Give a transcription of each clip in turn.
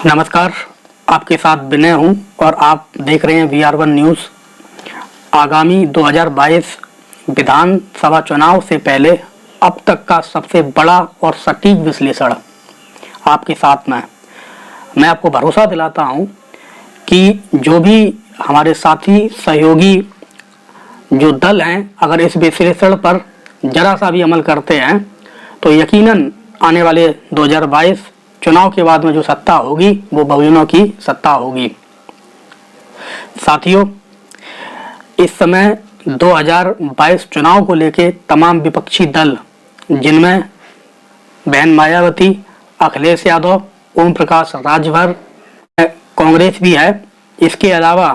नमस्कार, आपके साथ विनय हूं और आप देख रहे हैं VR1 न्यूज़। आगामी 2022 विधानसभा चुनाव से पहले अब तक का सबसे बड़ा और सटीक विश्लेषण आपके साथ में। मैं आपको भरोसा दिलाता हूं कि जो भी हमारे साथी सहयोगी जो दल हैं, अगर इस विश्लेषण पर जरा सा भी अमल करते हैं तो यकीनन आने वाले 2022 चुनाव के बाद में जो सत्ता होगी वो बहुजनों की सत्ता होगी। साथियों, इस समय 2022 चुनाव को लेके तमाम विपक्षी दल, जिनमें बहन मायावती, अखिलेश यादव, ओम प्रकाश राजभर, कांग्रेस भी है, इसके अलावा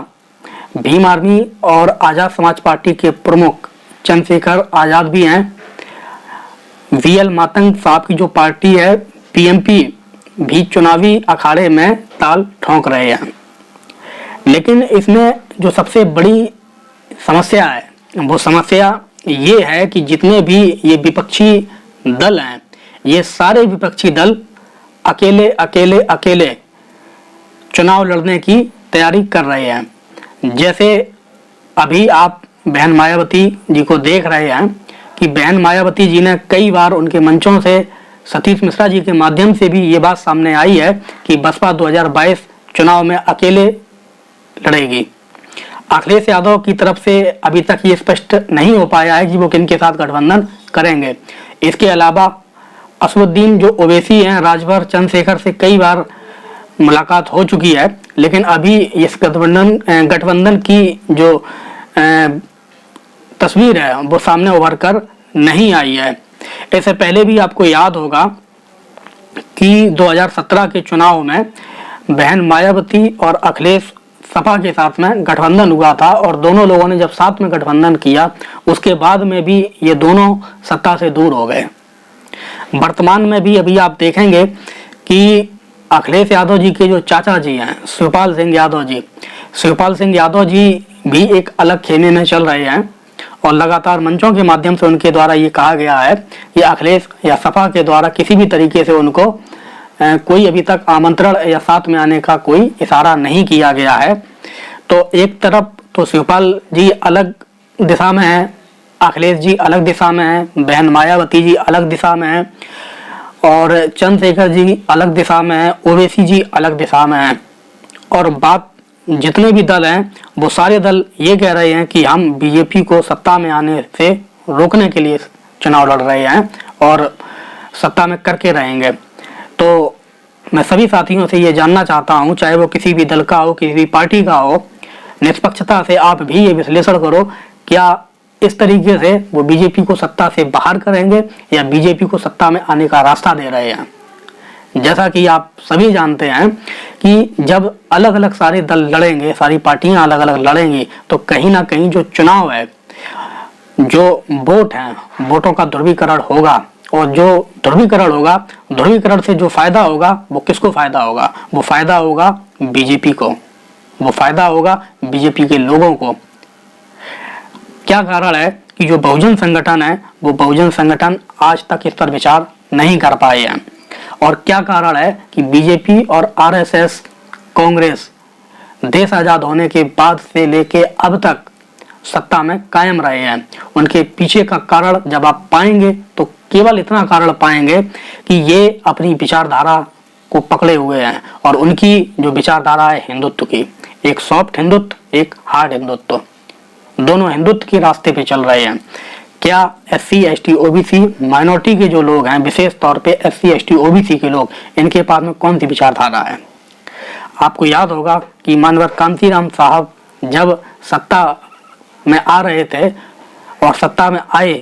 भीम आर्मी और आज़ाद समाज पार्टी के प्रमुख चंद्रशेखर आज़ाद भी हैं। VL मातंग साहब की जो पार्टी है PMP भी चुनावी अखाड़े में ताल ठोंक रहे हैं। लेकिन इसमें जो सबसे बड़ी समस्या है वो समस्या ये है कि जितने भी ये विपक्षी दल हैं, ये सारे विपक्षी दल अकेले चुनाव लड़ने की तैयारी कर रहे हैं। जैसे अभी आप बहन मायावती जी को देख रहे हैं कि बहन मायावती जी ने कई बार उनके मंचों से सतीश मिश्रा जी के माध्यम से भी ये बात सामने आई है कि बसपा 2022 चुनाव में अकेले लड़ेगी। अखिलेश यादव की तरफ से अभी तक ये स्पष्ट नहीं हो पाया है कि वो किन के साथ गठबंधन करेंगे। इसके अलावा असदुद्दीन जो ओवैसी हैं, राजभर, चंद्रशेखर से कई बार मुलाकात हो चुकी है, लेकिन अभी इस गठबंधन की जो तस्वीर है वो सामने उभर कर नहीं आई है। इससे पहले भी आपको याद होगा कि 2017 के चुनाव में बहन मायावती और अखिलेश सपा के साथ में गठबंधन हुआ था और दोनों लोगों ने जब साथ में गठबंधन किया उसके बाद में भी ये दोनों सत्ता से दूर हो गए। वर्तमान में भी अभी आप देखेंगे कि अखिलेश यादव जी के जो चाचा जी हैं शिवपाल सिंह यादव जी भी एक अलग खेमे में चल रहे हैं और लगातार मंचों के माध्यम से उनके द्वारा ये कहा गया है कि अखिलेश या सपा के द्वारा किसी भी तरीके से उनको कोई अभी तक आमंत्रण या साथ में आने का कोई इशारा नहीं किया गया है। तो एक तरफ तो शिवपाल जी अलग दिशा में है, अखिलेश जी अलग दिशा में है, बहन मायावती जी अलग दिशा में है और चंद्रशेखर जी अलग दिशा में है, ओवैसी जी अलग दिशा में है। और बात जितने भी दल हैं वो सारे दल ये कह रहे हैं कि हम बीजेपी को सत्ता में आने से रोकने के लिए चुनाव लड़ रहे हैं और सत्ता में करके रहेंगे। तो मैं सभी साथियों से ये जानना चाहता हूँ, चाहे वो किसी भी दल का हो, किसी भी पार्टी का हो, निष्पक्षता से आप भी ये विश्लेषण करो, क्या इस तरीके से वो बीजेपी को सत्ता से बाहर करेंगे या बीजेपी को सत्ता में आने का रास्ता दे रहे हैं। जैसा कि आप सभी जानते हैं कि जब अलग अलग सारे दल लड़ेंगे, सारी पार्टियां अलग अलग लड़ेंगी, तो कहीं ना कहीं जो चुनाव है, जो वोट हैं, वोटों का ध्रुवीकरण होगा और जो ध्रुवीकरण होगा, ध्रुवीकरण से जो फायदा होगा वो किसको फायदा होगा? वो फायदा होगा बीजेपी को, वो फायदा होगा बीजेपी के लोगों को। क्या कारण है कि जो बहुजन संगठन है वो बहुजन संगठन आज तक इस पर विचार नहीं कर पाए हैं? और क्या कारण है कि बीजेपी और RSS कांग्रेस देश आजाद होने के बाद से लेके अब तक सत्ता में कायम रहे हैं? उनके पीछे का कारण जब आप पाएंगे तो केवल इतना कारण पाएंगे कि ये अपनी विचारधारा को पकड़े हुए हैं और उनकी जो विचारधारा है हिंदुत्व की, एक सॉफ्ट हिंदुत्व, एक हार्ड हिंदुत्व, दोनों हिंदुत्व के रास्ते पे चल रहे हैं। क्या SC ST OBC माइनॉरिटी के जो लोग हैं, विशेष तौर पे SC ST OBC के लोग, इनके पास में कौन सी विचारधारा है? आपको याद होगा कि मानवर कांतीराम साहब जब सत्ता में आ रहे थे और सत्ता में आए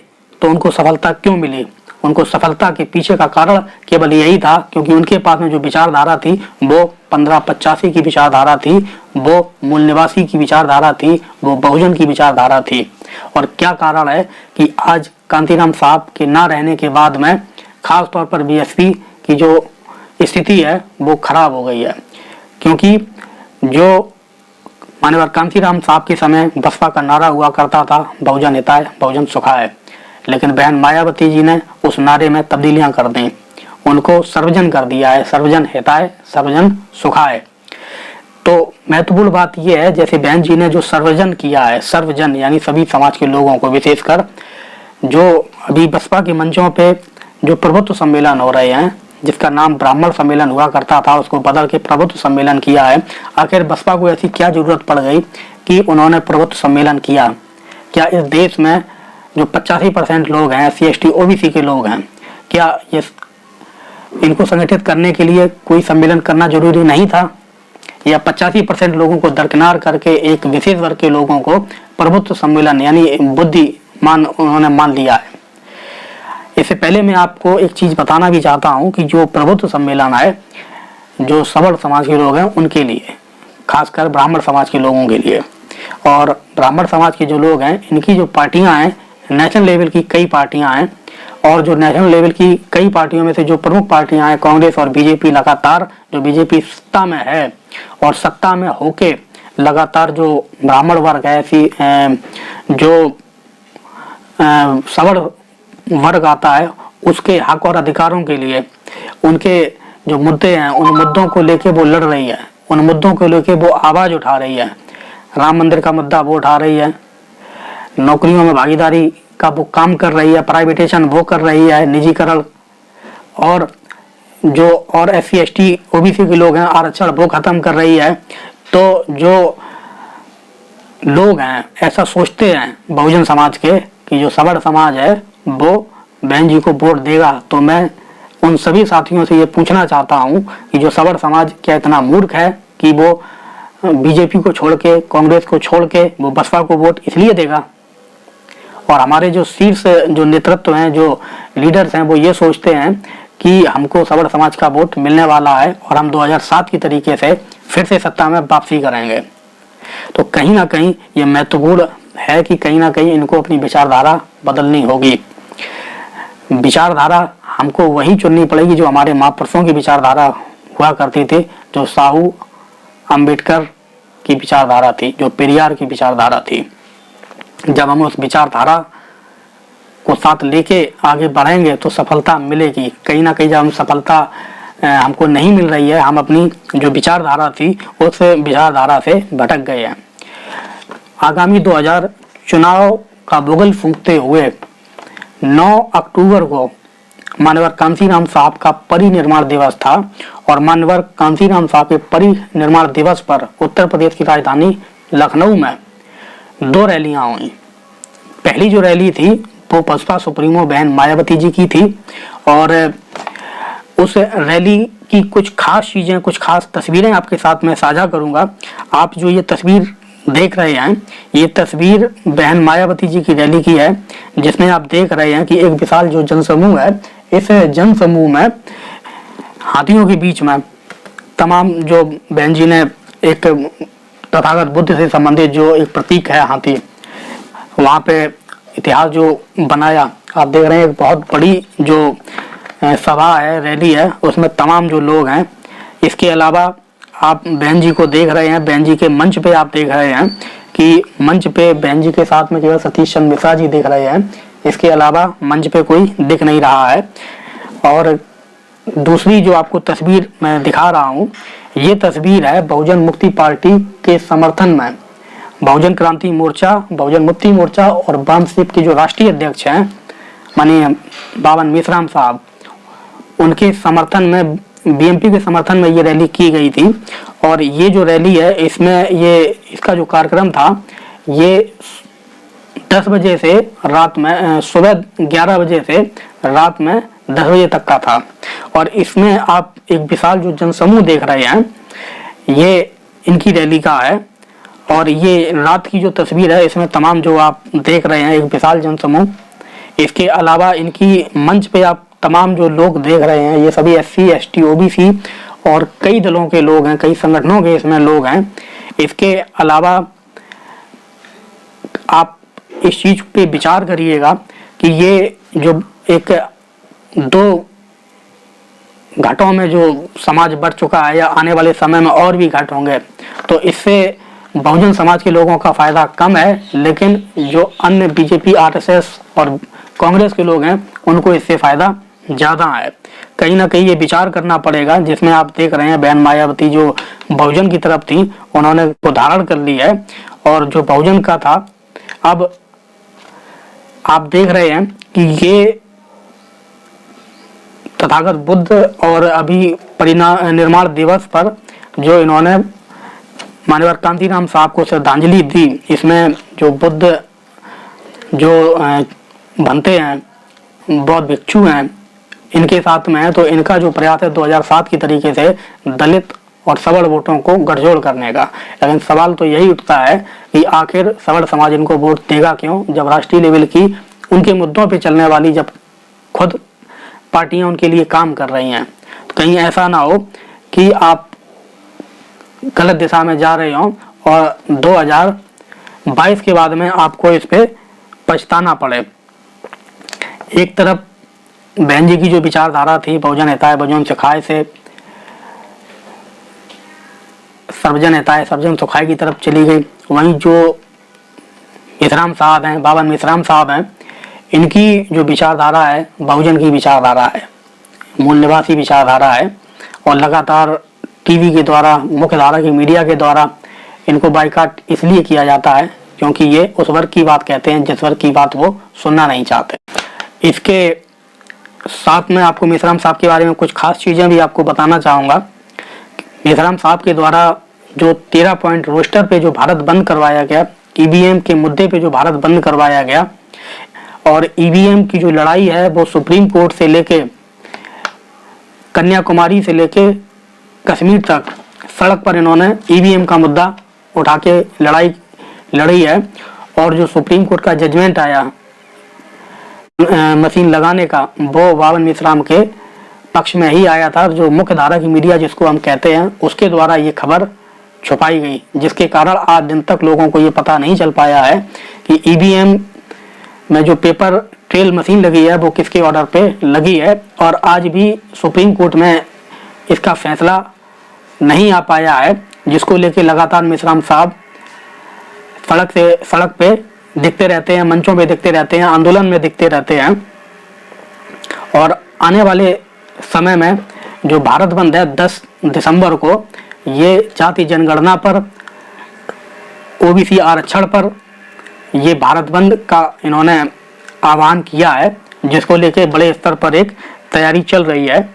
तो उनको सफलता क्यों मिली? उनको सफलता के पीछे का कारण केवल यही था क्योंकि उनके पास में जो विचारधारा थी वो 1585 की विचारधारा थी, वो मूल निवासी की विचारधारा थी, वो बहुजन की विचारधारा थी। और क्या कारण है कि आज कांतीराम साहब के ना रहने के बाद में खास तौर पर BSP की जो स्थिति है वो खराब हो गई है, क्योंकि जो मानवर कांतीराम साहब के समय बसपा का नारा हुआ करता था बहुजन हिताय बहुजन सुखाय, लेकिन बहन मायावती जी ने उस नारे में तब्दीलियां कर दी। उनको सर्वजन कर दिया है, सर्वजन हिताय सर्वजन सुखाय। तो महत्वपूर्ण बात यह है, जैसे बहन जी ने जो सर्वजन किया है, सर्वजन यानी सभी समाज के लोगों को, विशेषकर जो अभी बसपा के मंचों पे जो प्रभुत्व सम्मेलन हो रहे हैं, जिसका नाम ब्राह्मण सम्मेलन हुआ करता था, उसको बदल के प्रभुत्व सम्मेलन किया है। आखिर बसपा को ऐसी क्या जरूरत पड़ गई कि उन्होंने प्रभुत्व सम्मेलन किया? क्या इस देश में जो 85% लोग हैं, SC ST OBC के लोग हैं, क्या ये इनको संगठित करने के लिए कोई सम्मेलन करना जरूरी नहीं था? या 85% लोगों को दरकिनार करके एक विशेष वर्ग के लोगों को प्रभुत्व सम्मेलन यानी बुद्धिमान उन्होंने मान लिया है? इससे पहले मैं आपको एक चीज बताना भी चाहता हूं कि जो प्रभुत्व सम्मेलन है, जो सबल समाज के लोग हैं उनके लिए, खासकर ब्राह्मण समाज के लोगों के लिए, और ब्राह्मण समाज के जो लोग हैं, इनकी जो पार्टियां हैं, नेशनल लेवल की कई पार्टियां हैं, और जो नेशनल लेवल की कई पार्टियों में से जो प्रमुख पार्टियां हैं, कांग्रेस और बीजेपी, लगातार जो बीजेपी सत्ता में है और सत्ता में होके लगातार जो ब्राह्मण वर्ग है, ऐसी जो सबल वर्ग आता है, उसके हक और अधिकारों के लिए, उनके जो मुद्दे हैं, उन मुद्दों को लेके वो लड़ रही है, उन मुद्दों को लेके वो आवाज उठा रही है। राम मंदिर का मुद्दा वो उठा रही है, नौकरियों में भागीदारी का वो काम कर रही है, प्राइवेटेशन वो कर रही है, निजीकरण, और जो और SC ST OBC के लोग हैं, आरक्षण वो खत्म कर रही है। तो जो लोग हैं ऐसा सोचते हैं बहुजन समाज के कि जो सबल समाज है वो बहन जी को वोट देगा, तो मैं उन सभी साथियों से ये पूछना चाहता हूँ कि जो सबल समाज क्या इतना मूर्ख है कि वो बीजेपी को छोड़ के, कांग्रेस को छोड़ के वो बसपा को वोट इसलिए देगा? और हमारे जो शीर्ष जो नेतृत्व हैं, जो लीडर्स हैं, वो ये सोचते हैं कि हमको सबल समाज का वोट मिलने वाला है और हम 2007 की तरीके से फिर से सत्ता में वापसी करेंगे। तो कहीं ना कहीं ये महत्वपूर्ण है कि कहीं ना कहीं इनको अपनी विचारधारा बदलनी होगी। विचारधारा हमको वही चुननी पड़ेगी जो हमारे महापुरुषों की विचारधारा हुआ करती थी, जो साहू अंबेडकर की विचारधारा थी, जो पेरियार की विचारधारा थी। जब हम उस विचारधारा को साथ लेके आगे बढ़ेंगे तो सफलता मिलेगी। कहीं ना कहीं जब हम सफलता हमको नहीं मिल रही है, हम अपनी जो विचारधारा थी उस विचारधारा से भटक गए हैं। आगामी 2000 चुनाव का बुगल फूंकते हुए 9 अक्टूबर को मानवर कांसीराम साहब का परिनिर्माण दिवस था, और मानवर कांसीराम साहब के परिनिर्माण दिवस पर उत्तर प्रदेश की राजधानी लखनऊ में 2 रैलियां हुई। पहली जो रैली थी वो बसपा सुप्रीमो बहन मायावती जी की थी, और उस रैली की कुछ खास चीजें, कुछ खास तस्वीरें आपके साथ में साझा करूंगा। आप जो ये तस्वीर देख रहे हैं, ये तस्वीर बहन मायावती जी की रैली की है, जिसमें आप देख रहे हैं कि एक विशाल जो जनसमूह है, इस जनसमूह में हाथियों के बीच में तमाम जो बहन जी ने एक तथागत बुद्ध से संबंधित जो एक प्रतीक है हाथी, वहाँ पे इतिहास जो बनाया, आप देख रहे हैं। एक बहुत बड़ी जो सभा है, रैली है, उसमें तमाम जो लोग हैं। इसके अलावा आप बहन जी को देख रहे हैं, बहन जी के मंच पे आप देख रहे हैं कि मंच पे बहन जी के साथ में जो है सतीश चंद्र मिश्रा जी देख रहे हैं। इसके अलावा मंच पे कोई दिख नहीं रहा है। और दूसरी जो आपको तस्वीर मैं दिखा रहा हूँ, ये तस्वीर है बहुजन मुक्ति पार्टी के समर्थन में बहुजन क्रांति मोर्चा, बहुजन मुक्ति मोर्चा और वामसीप के जो राष्ट्रीय अध्यक्ष हैं माननीय बावन मेश्राम साहब, उनके समर्थन में, BMP के समर्थन में ये रैली की गई थी। और ये जो रैली है, इसमें इसका जो कार्यक्रम था, ये 10 बजे से रात में, सुबह 11 बजे से रात में 10 बजे तक का था। और इसमें आप एक विशाल जो जनसमूह देख रहे हैं, ये इनकी रैली का है। और ये रात की जो तस्वीर है, इसमें तमाम जो आप देख रहे हैं एक विशाल जनसमूह। इसके अलावा इनकी मंच पे आप तमाम जो लोग देख रहे हैं, ये सभी SC ST OBC और कई दलों के लोग हैं, कई संगठनों के इसमें लोग हैं। इसके अलावा आप इस चीज पे विचार करिएगा कि ये जो एक 2 घाटों में जो समाज बढ़ चुका है, या आने वाले समय में और भी घाट होंगे, तो इससे बहुजन समाज के लोगों का फायदा कम है, लेकिन जो अन्य BJP RSS और कांग्रेस के लोग हैं, उनको इससे फायदा ज्यादा है। कहीं ना कहीं ये विचार करना पड़ेगा, जिसमें आप देख रहे हैं बहन मायावती जो बहुजन की तरफ थी उन्होंने वो धारण कर ली है, और जो बहुजन का था अब आप देख रहे हैं कि ये तथागत बुद्ध और अभी निर्माण दिवस पर जो इन्होंने माननीय कांतीराम साहब को श्रद्धांजलि दी, इसमें जो बुद्ध जो बनते हैं बौद्ध भिक्षु हैं इनके साथ में है, तो इनका जो प्रयास है 2007 की तरीके से दलित और सबल वोटों को गठजोड़ करने का। लेकिन सवाल तो यही उठता है कि आखिर सबल समाज इनको वोट देगा क्यों, जब राष्ट्रीय लेवल की उनके मुद्दों पे चलने वाली जब खुद पार्टियां उनके लिए काम कर रही हैं। तो कहीं ऐसा ना हो कि आप गलत दिशा में जा रहे हो और 2022 के बाद में आपको इस पे पछताना पड़े। एक तरफ बहन जी की जो विचारधारा थी बहुजन हिताय बहुजन सुखाय से सर्वजन हिताय सर्वजन सुखाय की तरफ चली गई, वहीं जो मिश्राम साहब हैं, बाबा मिश्राम साहब हैं, इनकी जो विचारधारा है बहुजन की विचारधारा है, मूल निवासी विचारधारा है, और लगातार टीवी के द्वारा मुख्य धारा की मीडिया के द्वारा इनको बाइकाट इसलिए किया जाता है क्योंकि ये उस वर्ग की बात कहते हैं जिस वर्ग की बात वो सुनना नहीं चाहते। इसके साथ में आपको मिश्राम साहब के बारे में कुछ खास चीज़ें भी आपको बताना चाहूँगा। मिश्राम साहब के द्वारा जो 13 पॉइंट रोस्टर पे जो भारत बंद करवाया गया, ईवीएम के मुद्दे पे जो भारत बंद करवाया गया, और ईवीएम की जो लड़ाई है वो सुप्रीम कोर्ट से लेके कन्याकुमारी से लेके कश्मीर तक सड़क पर इन्होंने ईवीएम का मुद्दा उठा के लड़ाई लड़ी है, और जो सुप्रीम कोर्ट का जजमेंट आया मशीन लगाने का वो बाबा मिश्राम के पक्ष में ही आया था। जो मुख्य धारा की मीडिया जिसको हम कहते हैं उसके द्वारा ये खबर छुपाई गई, जिसके कारण आज दिन तक लोगों को ये पता नहीं चल पाया है कि ईवीएम में जो पेपर ट्रेल मशीन लगी है वो किसके ऑर्डर पे लगी है, और आज भी सुप्रीम कोर्ट में इसका फैसला नहीं आ पाया है, जिसको लेके लगातार मिश्राम साहब सड़क पे दिखते रहते हैं, मंचों पे दिखते रहते हैं, आंदोलन में दिखते रहते हैं। और आने वाले समय में जो भारत बंद है 10 दिसंबर को, ये जाति जनगणना पर, ओबीसी आरक्षण पर ये भारत बंद का इन्होंने आह्वान किया है, जिसको लेके बड़े स्तर पर एक तैयारी चल रही है।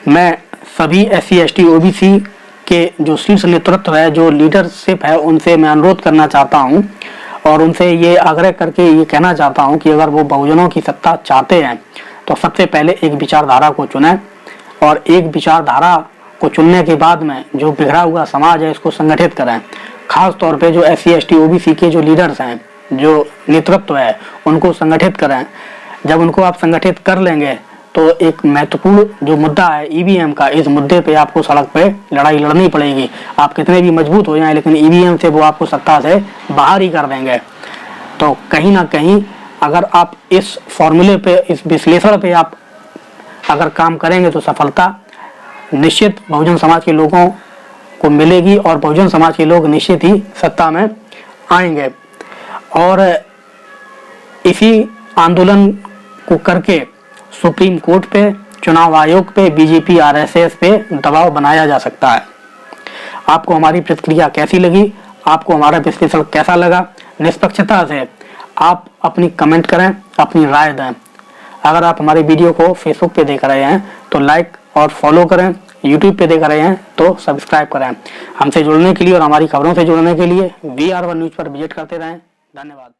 मैं सभी SC ST OBC के जो शीर्ष नेतृत्व है, जो लीडरशिप है, उनसे मैं अनुरोध करना चाहता हूं और उनसे ये आग्रह करके ये कहना चाहता हूं कि अगर वो बहुजनों की सत्ता चाहते हैं तो सबसे पहले एक विचारधारा को चुनें, और एक विचारधारा को चुनने के बाद में जो बिखरा हुआ समाज है इसको संगठित करें। खास तौर पे जो SC ST OBC के जो लीडर्स हैं, जो नेतृत्व है, उनको संगठित करें। जब उनको आप संगठित कर लेंगे तो एक महत्वपूर्ण जो मुद्दा है ईवीएम का, इस मुद्दे पे आपको सड़क पे लड़ाई लड़नी पड़ेगी। आप कितने भी मजबूत हो जाएं, लेकिन ईवीएम से वो आपको सत्ता से बाहर ही कर देंगे। तो कहीं ना कहीं अगर आप इस फॉर्मूले पे, इस विश्लेषण पे आप अगर काम करेंगे तो सफलता निश्चित बहुजन समाज के लोगों को मिलेगी, और बहुजन समाज के लोग निश्चित ही सत्ता में आएंगे। और इसी आंदोलन को करके सुप्रीम कोर्ट पे, चुनाव आयोग पे, बीजेपी RSS पे दबाव बनाया जा सकता है। आपको हमारी प्रतिक्रिया कैसी लगी, आपको हमारा विश्लेषण कैसा लगा, निष्पक्षता से आप अपनी कमेंट करें, अपनी राय दें। अगर आप हमारे वीडियो को फेसबुक पे देख रहे हैं तो लाइक और फॉलो करें, यूट्यूब पे देख रहे हैं तो सब्सक्राइब करें। हमसे जुड़ने के लिए और हमारी खबरों से जुड़ने के लिए VR1 न्यूज़ पर विजिट करते रहें। धन्यवाद।